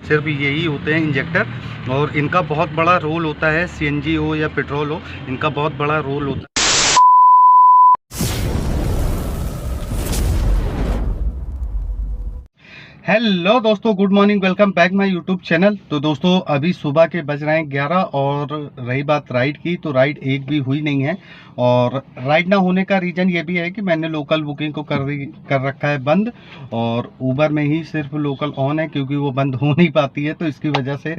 सिर्फ यही होते हैं इंजेक्टर, और इनका बहुत बड़ा रोल होता है। सीएनजी हो या पेट्रोल हो, इनका बहुत बड़ा रोल होता है। हेलो दोस्तों, good morning, welcome back my YouTube channel. तो दोस्तों अभी सुबह के बज रहे हैं 11, और रही बात राइड की, तो राइड एक भी हुई नहीं है। और राइड ना होने का रीज़न ये भी है कि मैंने लोकल बुकिंग को कर रखा है बंद, और ऊबर में ही सिर्फ लोकल ऑन है, क्योंकि वो बंद हो नहीं पाती है, तो इसकी वजह से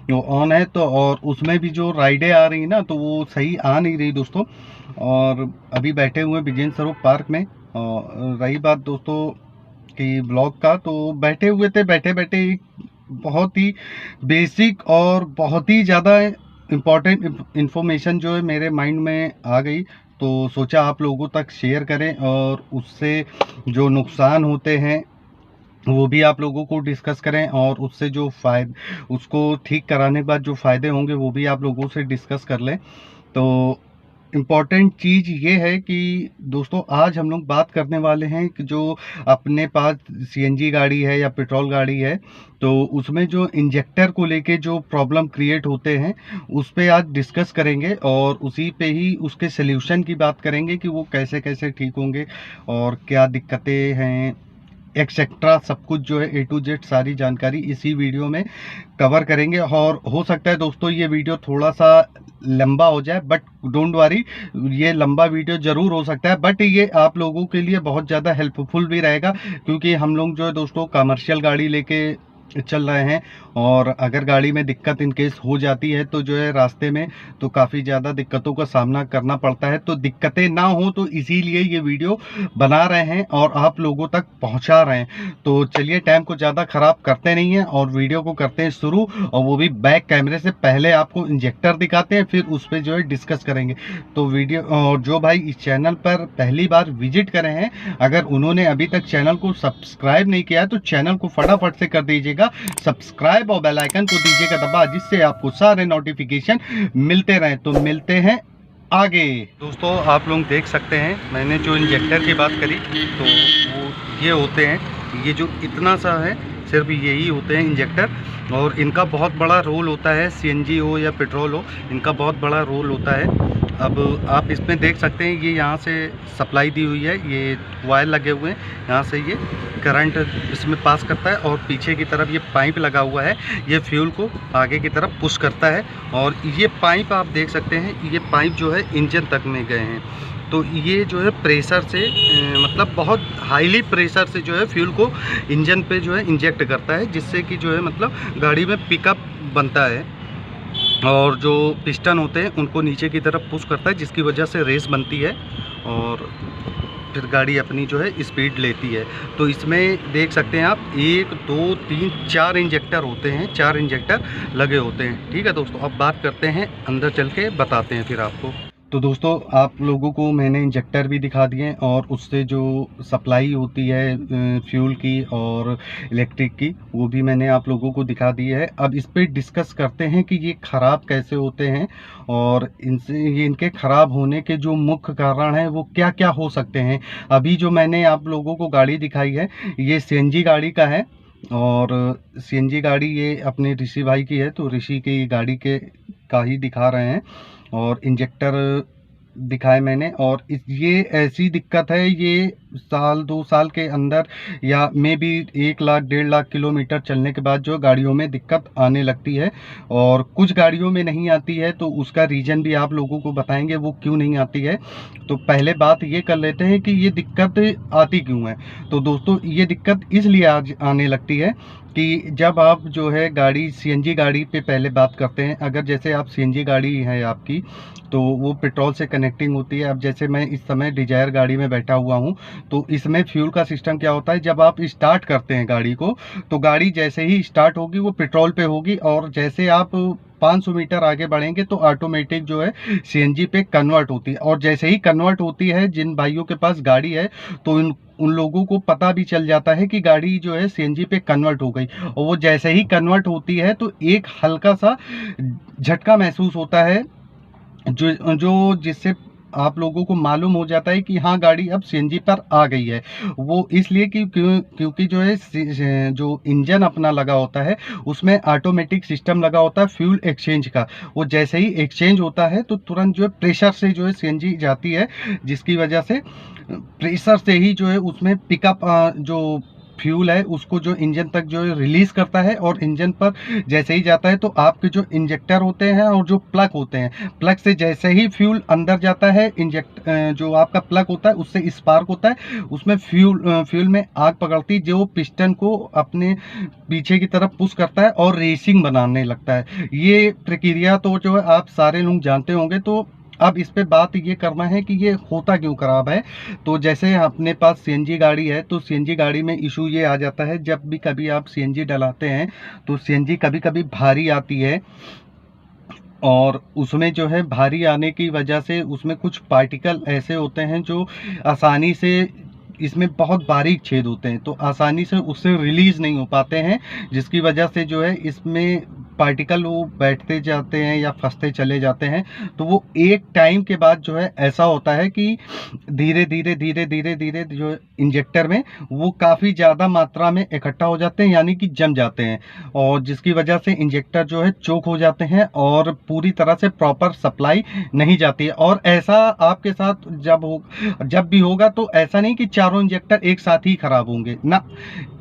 वो ऑन है। तो और उसमें भी जो राइडें आ रही ना, तो वो सही आ नहीं रही दोस्तों। और अभी बैठे हुए विजेंद्र सरोवर पार्क में। और रही बात दोस्तों कि ब्लॉग का, तो बैठे हुए थे, बैठे बैठे एक बहुत ही बेसिक और बहुत ही ज़्यादा इम्पोर्टेंट इंफॉर्मेशन जो है मेरे माइंड में आ गई। तो सोचा आप लोगों तक शेयर करें, और उससे जो नुकसान होते हैं वो भी आप लोगों को डिस्कस करें, और उससे जो फ़ायदे, उसको ठीक कराने के बाद जो फ़ायदे होंगे वो भी आप लोगों से डिस्कस कर लें। तो इम्पॉर्टेंट चीज़ ये है कि दोस्तों आज हम लोग बात करने वाले हैं कि जो अपने पास सीएनजी गाड़ी है या पेट्रोल गाड़ी है, तो उसमें जो इंजेक्टर को लेके जो प्रॉब्लम क्रिएट होते हैं उस पे आज डिस्कस करेंगे, और उसी पे ही उसके सल्यूशन की बात करेंगे कि वो कैसे कैसे ठीक होंगे और क्या दिक्कतें हैं, एक्सेट्रा सब कुछ जो है ए टू जेड सारी जानकारी इसी वीडियो में कवर करेंगे। और हो सकता है दोस्तों ये वीडियो थोड़ा सा लंबा हो जाए, बट डोंट वरी, ये लंबा वीडियो ज़रूर हो सकता है, बट ये आप लोगों के लिए बहुत ज़्यादा हेल्पफुल भी रहेगा, क्योंकि हम लोग जो है दोस्तों कमर्शियल गाड़ी लेके चल रहे हैं, और अगर गाड़ी में दिक्कत इन केस हो जाती है तो जो है रास्ते में तो काफ़ी ज़्यादा दिक्कतों का सामना करना पड़ता है। तो दिक्कतें ना हो, तो इसीलिए ये वीडियो बना रहे हैं और आप लोगों तक पहुंचा रहे हैं। तो चलिए टाइम को ज़्यादा ख़राब करते नहीं हैं और वीडियो को करते हैं शुरू, और वो भी बैक कैमरे से। पहले आपको इंजेक्टर दिखाते हैं, फिर उस पर जो है डिस्कस करेंगे। तो वीडियो, और जो भाई इस चैनल पर पहली बार विजिट करे हैं, अगर उन्होंने अभी तक चैनल को सब्सक्राइब नहीं किया है तो चैनल को फटाफट से कर दीजिएगा सब्सक्राइब, और बेल आइकन को दीजिएगा दबा, जिससे आपको सारे नोटिफिकेशन मिलते रहें। तो मिलते हैं आगे। दोस्तों आप लोग देख सकते हैं, मैंने जो इंजेक्टर की बात करी, तो वो ये होते हैं, ये जो इतना सा है सिर्फ यही होते हैं इंजेक्टर, और इनका बहुत बड़ा रोल होता है। सीएनजी हो या पेट्रोल हो, इनका बहुत बड़ा रोल होता है। अब आप इसमें देख सकते हैं, ये यहाँ से सप्लाई दी हुई है, ये वायर लगे हुए हैं, यहाँ से ये करंट इसमें पास करता है, और पीछे की तरफ ये पाइप लगा हुआ है, ये फ्यूल को आगे की तरफ पुश करता है। और ये पाइप आप देख सकते हैं, ये पाइप जो है इंजन तक में गए हैं। तो ये जो है प्रेशर से मतलब बहुत हाईली प्रेशर से जो है फ्यूल को इंजन पे जो है इंजेक्ट करता है, जिससे कि जो है मतलब गाड़ी में पिकअप बनता है, और जो पिस्टन होते हैं उनको नीचे की तरफ पुश करता है, जिसकी वजह से रेस बनती है, और फिर गाड़ी अपनी जो है स्पीड लेती है। तो इसमें देख सकते हैं आप 1 2 3 4 इंजेक्टर होते हैं, 4 इंजेक्टर लगे होते हैं। ठीक है दोस्तों, अब बात करते हैं, अंदर चल के बताते हैं फिर आपको। तो दोस्तों आप लोगों को मैंने इंजेक्टर भी दिखा दिए, और उससे जो सप्लाई होती है फ्यूल की और इलेक्ट्रिक की, वो भी मैंने आप लोगों को दिखा दी है। अब इस पे डिस्कस करते हैं कि ये ख़राब कैसे होते हैं, और ये इनके ख़राब होने के जो मुख्य कारण हैं वो क्या क्या हो सकते हैं। अभी जो मैंने आप लोगों को गाड़ी दिखाई है, ये सीएनजी गाड़ी का है, और सीएनजी गाड़ी ये अपने ऋषि भाई की है, तो ऋषि की गाड़ी के का ही दिखा रहे हैं। और इंजेक्टर दिखाए मैंने, और ये ऐसी दिक्कत है, ये साल 2 साल के अंदर या may be 1 lakh 1.5 lakh kilometre चलने के बाद जो गाड़ियों में दिक्कत आने लगती है, और कुछ गाड़ियों में नहीं आती है, तो उसका रीज़न भी आप लोगों को बताएंगे वो क्यों नहीं आती है। तो पहले बात ये कर लेते हैं कि ये दिक्कत आती क्यों है। तो दोस्तों ये दिक्कत इसलिए आज आने लगती है कि जब आप जो है गाड़ी सीएनजी गाड़ी पे पहले बात करते हैं, अगर जैसे आप सीएनजी गाड़ी है आपकी, तो वो पेट्रोल से कनेक्टिंग होती है। अब जैसे मैं इस समय डिजायर गाड़ी में बैठा हुआ हूँ, तो इसमें फ्यूल का सिस्टम क्या होता है, जब आप स्टार्ट करते हैं गाड़ी को, तो गाड़ी जैसे ही स्टार्ट होगी वो पेट्रोल पे होगी, और जैसे आप 500 मीटर आगे बढ़ेंगे तो ऑटोमेटिक जो है सीएनजी पे कन्वर्ट होती है। और जैसे ही कन्वर्ट होती है, जिन भाइयों के पास गाड़ी है, तो उन लोगों को पता भी चल जाता है कि गाड़ी जो है सीएनजी पे कन्वर्ट हो गई, और वो जैसे ही कन्वर्ट होती है तो एक हल्का सा झटका महसूस होता है, जो जो जिससे आप लोगों को मालूम हो जाता है कि हाँ गाड़ी अब सीएनजी पर आ गई है। वो इसलिए कि क्योंकि जो है जो इंजन अपना लगा होता है उसमें ऑटोमेटिक सिस्टम लगा होता है फ्यूल एक्सचेंज का। वो जैसे ही एक्सचेंज होता है तो तुरंत जो है प्रेशर से जो है सीएनजी जाती है, जिसकी वजह से प्रेशर से ही जो है उसमें पिकअप जो फ्यूल है उसको जो इंजन तक जो है रिलीज करता है, और इंजन पर जैसे ही जाता है तो आपके जो इंजेक्टर होते हैं और जो प्लग होते हैं, प्लग से जैसे ही फ्यूल अंदर जाता है, जो आपका प्लग होता है उससे स्पार्क होता है, उसमें फ्यूल में आग पकड़ती जो पिस्टन को अपने पीछे की तरफ पुश करता है और रेसिंग बनाने लगता है। ये प्रक्रिया तो जो है आप सारे लोग जानते होंगे। तो अब इस पे बात ये करना है कि ये होता क्यों खराब है। तो जैसे अपने पास सीएनजी गाड़ी है तो सीएनजी गाड़ी में इशू ये आ जाता है, जब भी कभी आप सीएनजी डलाते हैं तो सीएनजी कभी कभी भारी आती है, और उसमें जो है भारी आने की वजह से उसमें कुछ पार्टिकल ऐसे होते हैं जो आसानी से, इसमें बहुत बारीक छेद होते हैं तो आसानी से उससे रिलीज नहीं हो पाते हैं, जिसकी वजह से जो है इसमें पार्टिकल वो बैठते जाते हैं या फंसते चले जाते हैं। तो वो एक टाइम के बाद जो है ऐसा होता है कि धीरे धीरे धीरे धीरे धीरे जो इंजेक्टर में वो काफ़ी ज़्यादा मात्रा में इकट्ठा हो जाते हैं, यानी कि जम जाते हैं, और जिसकी वजह से इंजेक्टर जो है चोक हो जाते हैं और पूरी तरह से प्रॉपर सप्लाई नहीं जाती है। और ऐसा आपके साथ जब भी होगा तो ऐसा नहीं कि चारों इंजेक्टर एक साथ ही खराब होंगे ना,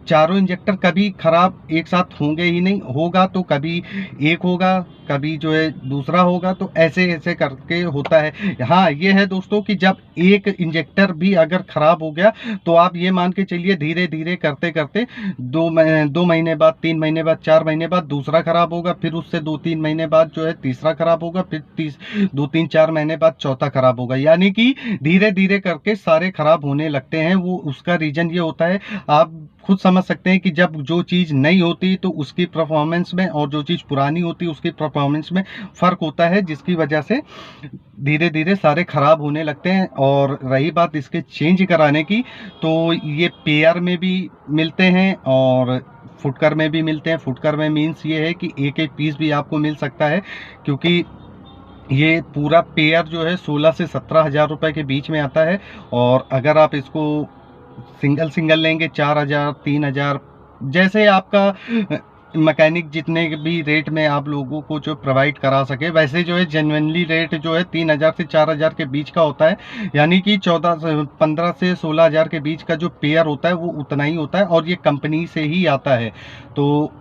चारों इंजेक्टर कभी खराब एक साथ होंगे ही नहीं, होगा तो कभी एक होगा, कभी जो है दूसरा होगा, तो ऐसे ऐसे करके होता है। हाँ ये है दोस्तों कि जब एक इंजेक्टर भी अगर खराब हो गया तो आप ये मान के चलिए धीरे धीरे करते करते 2 महीने बाद, 3 महीने बाद, 4 महीने बाद दूसरा खराब होगा, फिर उससे 2-3 महीने बाद जो है तीसरा खराब होगा, फिर 2-3-4 महीने बाद चौथा खराब होगा, यानी कि धीरे धीरे करके सारे खराब होने लगते हैं। वो उसका रीजन ये होता है, आप खुद समझ सकते हैं कि जब जो चीज़ नई होती तो उसकी परफॉर्मेंस में और जो चीज़ पुरानी होती उसकी परफॉर्मेंस में फ़र्क होता है, जिसकी वजह से धीरे धीरे सारे ख़राब होने लगते हैं। और रही बात इसके चेंज कराने की, तो ये पेयर में भी मिलते हैं और फुटकर में भी मिलते हैं। फुटकर में मीन्स ये है कि एक एक पीस भी आपको मिल सकता है, क्योंकि ये पूरा पेयर जो है 16 से 17 हज़ार रुपये के बीच में आता है। और अगर आप इसको सिंगल सिंगल लेंगे 4,000 3,000, जैसे आपका मैकेनिक जितने भी रेट में आप लोगों को जो प्रोवाइड करा सके, वैसे जो है जेन्युइनली रेट जो है 3,000 से 4,000 के बीच का होता है, यानी कि 15 से 16 हज़ार के बीच का जो पेयर होता है वो उतना ही होता है, और ये कंपनी से ही आता है। तो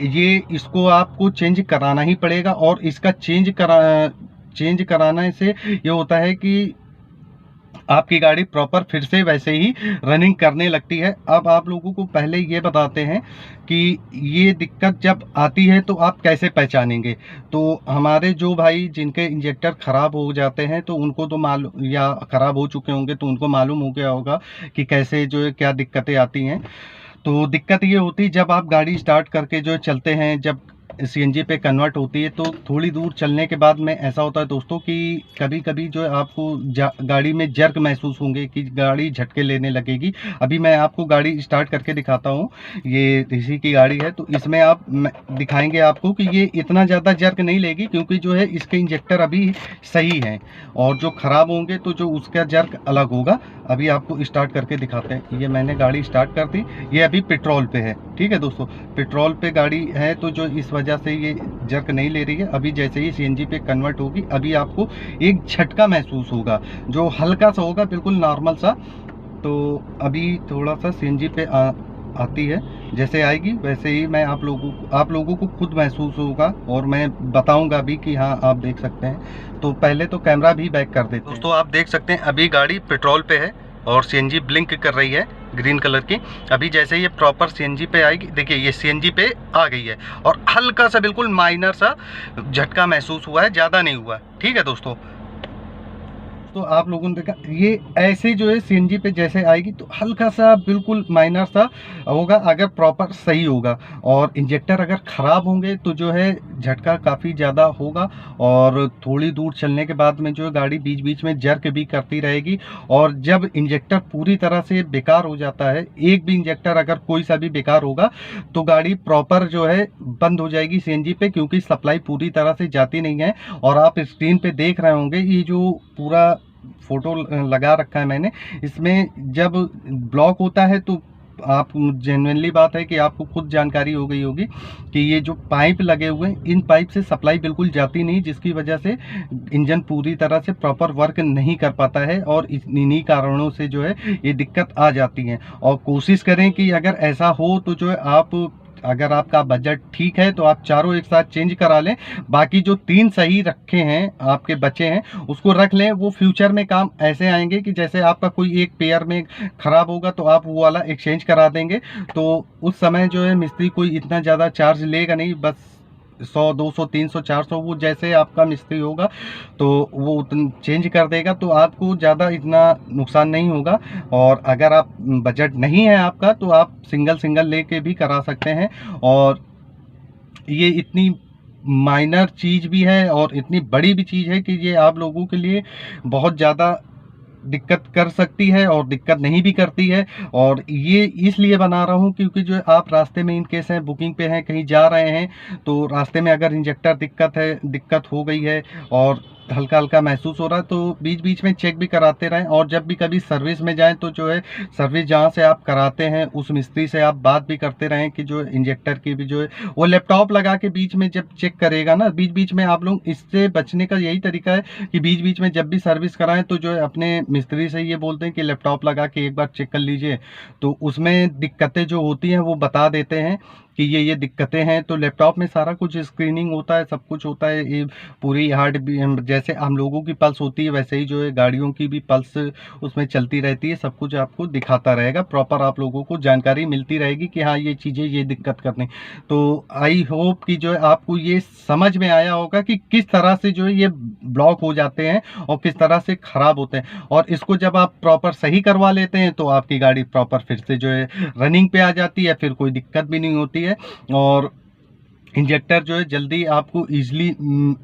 ये इसको आपको चेंज कराना ही पड़ेगा, और इसका चेंज कराने से ये होता है कि आपकी गाड़ी प्रॉपर फिर से वैसे ही रनिंग करने लगती है। अब आप लोगों को पहले ये बताते हैं कि ये दिक्कत जब आती है तो आप कैसे पहचानेंगे। तो हमारे जो भाई जिनके इंजेक्टर ख़राब हो जाते हैं तो उनको तो मालूम, या ख़राब हो चुके होंगे तो उनको मालूम हो गया होगा कि कैसे जो है क्या दिक्कतें आती हैं। तो दिक्कत ये होती है जब आप गाड़ी स्टार्ट करके जो चलते हैं, जब सीएनजी पे कन्वर्ट होती है तो थोड़ी दूर चलने के बाद में ऐसा होता है दोस्तों कि कभी कभी जो है आपको गाड़ी में जर्क महसूस होंगे कि गाड़ी झटके लेने लगेगी। अभी मैं आपको गाड़ी स्टार्ट करके दिखाता हूँ, ये ऋषि की गाड़ी है, तो इसमें आप दिखाएंगे आपको कि ये इतना ज़्यादा जर्क नहीं लेगी, क्योंकि जो है इसके इंजेक्टर अभी सही हैं, और जो ख़राब होंगे तो जो उसका जर्क अलग होगा। अभी आपको स्टार्ट करके दिखाते हैं। ये मैंने गाड़ी स्टार्ट कर दी, ये अभी पेट्रोल पे है। ठीक है दोस्तों, पेट्रोल पे गाड़ी है तो जो इस वजह से ये जर्क नहीं ले रही है। अभी जैसे ही सीएनजी पे कन्वर्ट होगी अभी आपको एक झटका महसूस होगा, जो हल्का सा होगा, बिल्कुल नॉर्मल सा। तो अभी थोड़ा सा सीएनजी पे आती है, जैसे आएगी वैसे ही मैं आप लोगों को खुद महसूस होगा, और मैं बताऊंगा भी कि हाँ आप देख सकते हैं। तो पहले तो कैमरा भी बैक कर देते हैं। दोस्तों आप देख सकते हैं अभी गाड़ी पेट्रोल पे है और सीएनजी ब्लिंक कर रही है ग्रीन कलर की। अभी जैसे ये प्रॉपर सीएनजी पे आएगी, देखिए ये सीएनजी पे आ गई है, और हल्का सा बिल्कुल माइनर सा झटका महसूस हुआ है, ज़्यादा नहीं हुआ। ठीक है दोस्तों, तो आप लोगों ने देखा ये ऐसे जो है सीएनजी पे जैसे आएगी तो हल्का सा बिल्कुल माइनर सा होगा अगर प्रॉपर सही होगा, और इंजेक्टर अगर ख़राब होंगे तो जो है झटका काफ़ी ज़्यादा होगा, और थोड़ी दूर चलने के बाद में जो है गाड़ी बीच बीच में जर्क भी करती रहेगी। और जब इंजेक्टर पूरी तरह से बेकार हो जाता है, एक भी इंजेक्टर अगर कोई सा भी बेकार होगा तो गाड़ी प्रॉपर जो है बंद हो जाएगी सीएनजी पे, क्योंकि सप्लाई पूरी तरह से जाती नहीं है। और आप स्क्रीन पे देख रहे होंगे ये जो पूरा फ़ोटो लगा रखा है मैंने। इसमें जब ब्लॉक होता है तो आप जेन्युइनली बात है कि आपको खुद जानकारी हो गई होगी कि ये जो पाइप लगे हुए हैं, इन पाइप से सप्लाई बिल्कुल जाती नहीं, जिसकी वजह से इंजन पूरी तरह से प्रॉपर वर्क नहीं कर पाता है और इन्हीं कारणों से जो है ये दिक्कत आ जाती है। और कोशिश करें कि अगर ऐसा हो तो जो है आप, अगर आपका बजट ठीक है तो आप चारों एक साथ चेंज करा लें। बाकी जो 3 सही रखे हैं आपके बचे हैं उसको रख लें, वो फ्यूचर में काम ऐसे आएंगे कि जैसे आपका कोई एक पेयर में ख़राब होगा तो आप वो वाला एक्सचेंज करा देंगे, तो उस समय जो है मिस्त्री कोई इतना ज़्यादा चार्ज लेगा नहीं, बस 100 200 300 400 वो जैसे आपका मिस्त्री होगा तो वो चेंज कर देगा, तो आपको ज़्यादा इतना नुकसान नहीं होगा। और अगर आप बजट नहीं है आपका तो आप सिंगल सिंगल लेके भी करा सकते हैं। और ये इतनी माइनर चीज़ भी है और इतनी बड़ी भी चीज़ है कि ये आप लोगों के लिए बहुत ज़्यादा दिक्कत कर सकती है और दिक्कत नहीं भी करती है। और ये इसलिए बना रहा हूँ क्योंकि जो आप रास्ते में इन केस हैं, बुकिंग पे हैं, कहीं जा रहे हैं तो रास्ते में अगर इंजेक्टर दिक्कत हो गई है और हल्का हल्का महसूस हो रहा है तो बीच बीच में चेक भी कराते रहें। और जब भी कभी सर्विस में जाएं तो जो है सर्विस जहां से आप कराते हैं उस मिस्त्री से आप बात भी करते रहें कि जो इंजेक्टर की भी जो है वो लैपटॉप लगा के बीच में जब चेक करेगा ना, बीच बीच में आप लोग, इससे बचने का यही तरीका है कि बीच बीच में जब भी सर्विस कराएं तो जो है अपने मिस्त्री से ये बोलते हैं कि लैपटॉप लगा के एक बार चेक कर लीजिए, तो उसमें दिक्कतें जो होती हैं वो बता देते हैं कि ये दिक्कतें हैं। तो लैपटॉप में सारा कुछ स्क्रीनिंग होता है, सब कुछ होता है, ये पूरी हार्ट जैसे हम लोगों की पल्स होती है वैसे ही जो है गाड़ियों की भी पल्स उसमें चलती रहती है, सब कुछ आपको दिखाता रहेगा, प्रॉपर आप लोगों को जानकारी मिलती रहेगी कि हाँ ये चीज़ें ये दिक्कत करनी। तो आई होप कि जो है आपको ये समझ में आया होगा कि किस तरह से जो है ये ब्लॉक हो जाते हैं और किस तरह से ख़राब होते हैं। और इसको जब आप प्रॉपर सही करवा लेते हैं तो आपकी गाड़ी प्रॉपर फिर से जो है रनिंग पे आ जाती है, फिर कोई दिक्कत भी नहीं होती है। और इंजेक्टर जो है जल्दी आपको ईजिली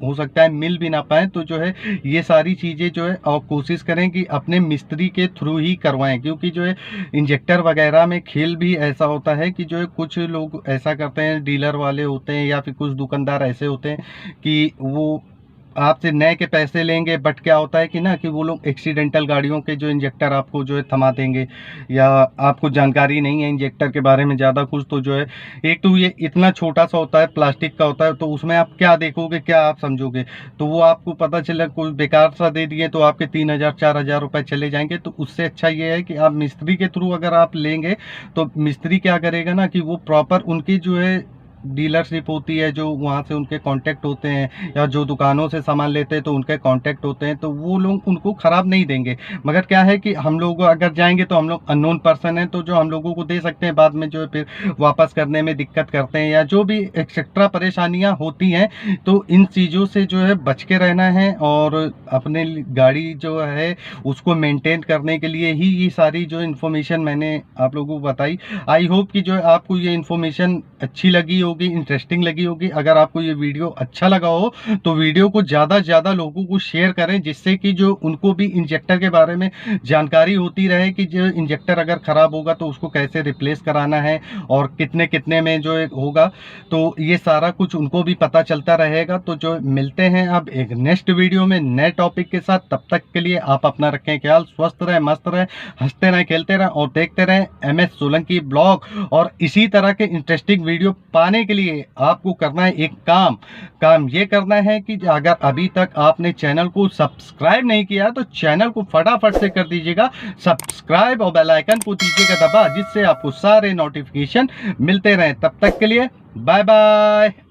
हो सकता है मिल भी ना पाए, तो जो है ये सारी चीज़ें जो है और कोशिश करें कि अपने मिस्त्री के थ्रू ही करवाएं, क्योंकि जो है इंजेक्टर वगैरह में खेल भी ऐसा होता है कि जो है कुछ लोग ऐसा करते हैं, डीलर वाले होते हैं या फिर कुछ दुकानदार ऐसे होते हैं कि वो आपसे नए के पैसे लेंगे, बट क्या होता है कि ना कि वो लोग एक्सीडेंटल गाड़ियों के जो इंजेक्टर आपको जो है थमा देंगे, या आपको जानकारी नहीं है इंजेक्टर के बारे में ज़्यादा कुछ, तो जो है एक तो ये इतना छोटा सा होता है, प्लास्टिक का होता है, तो उसमें आप क्या देखोगे, क्या आप समझोगे, तो वो आपको पता चला कोई बेकार सा दे दिए तो आपके 3000 4000 रुपये चले जाएंगे। तो उससे अच्छा ये है कि आप मिस्त्री के थ्रू अगर आप लेंगे तो मिस्त्री क्या करेगा ना कि वो प्रॉपर उनकी जो है डीलरशिप होती है, जो वहाँ से उनके कांटेक्ट होते हैं या जो दुकानों से सामान लेते हैं तो उनके कांटेक्ट होते हैं, तो वो लोग उनको ख़राब नहीं देंगे। मगर क्या है कि हम लोग अगर जाएंगे तो हम लोग अननोन पर्सन हैं, तो जो हम लोगों को दे सकते हैं बाद में जो है फिर वापस करने में दिक्कत करते हैं या जो भी एक्सेट्रा परेशानियाँ होती हैं। तो इन चीज़ों से जो है बच के रहना है और अपने गाड़ी जो है उसको मेंटेन करने के लिए ही ये सारी जो इन्फॉर्मेशन मैंने आप लोगों को बताई। आई होप कि जो है आपको ये इन्फॉर्मेशन अच्छी लगी होगी, इंटरेस्टिंग लगी होगी। अगर आपको ये वीडियो अच्छा लगा हो तो वीडियो को ज़्यादा से ज़्यादा लोगों को शेयर करें, जिससे कि जो उनको भी इंजेक्टर के बारे में जानकारी होती रहे कि जो इंजेक्टर अगर ख़राब होगा तो उसको कैसे रिप्लेस कराना है और कितने कितने में जो होगा, तो ये सारा कुछ उनको भी पता चलता रहेगा। तो जो मिलते हैं अब एक नेक्स्ट वीडियो में नए टॉपिक के साथ, तब तक के लिए आप अपना रखें ख्याल, स्वस्थ रहें, मस्त रहें, हंसते रहें, खेलते रहें और देखते रहें MS सोलंकी ब्लॉग। और इसी तरह के इंटरेस्टिंग वीडियो पाने के लिए आपको करना है एक काम ये करना है कि अगर अभी तक आपने चैनल को सब्सक्राइब नहीं किया तो चैनल को फटाफट से कर दीजिएगा सब्सक्राइब और बेल आइकन को दीजिएगा दबा, जिससे आपको सारे नोटिफिकेशन मिलते रहें। तब तक के लिए बाय बाय।